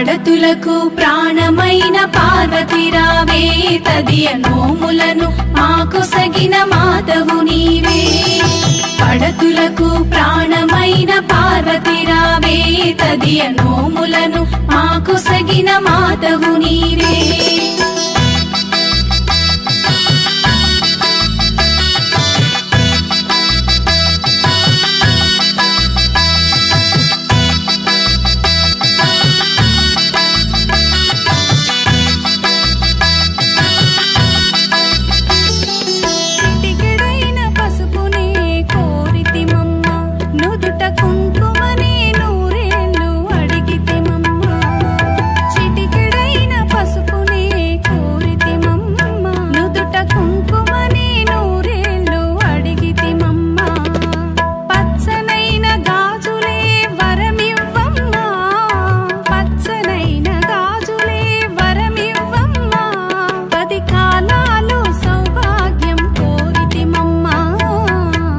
పడతులకు ప్రాణమైన పార్వతి రావే తదియ నోములను మాకు సగిన మాతవు నీవే పడతులకు ప్రాణమైన పార్వతి రావే తదియ నోములను మాకు సగిన మాతవు నీవే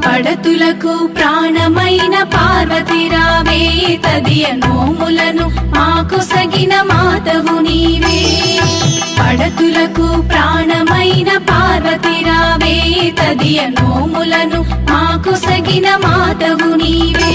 పడతులకు ప్రాణమైన పార్వతి రావే తదియ నోములను మాకు సగిన మాతవు నీవే పడతులకు ప్రాణమైన పార్వతి రావే తదియ నోములను మాకు సగిన మాతవు నీవే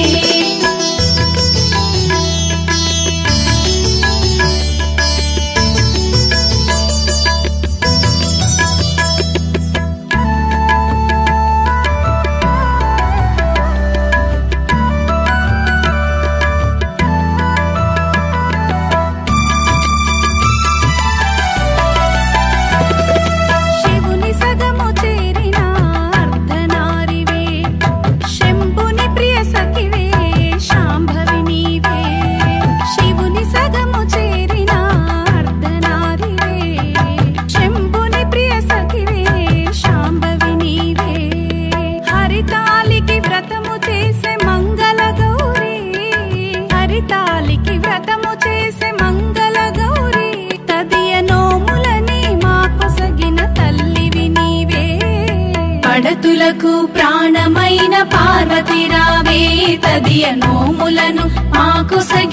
పడతులకు ప్రాణమైన పార్వతి రావే తదియ నోములను మాకు సగి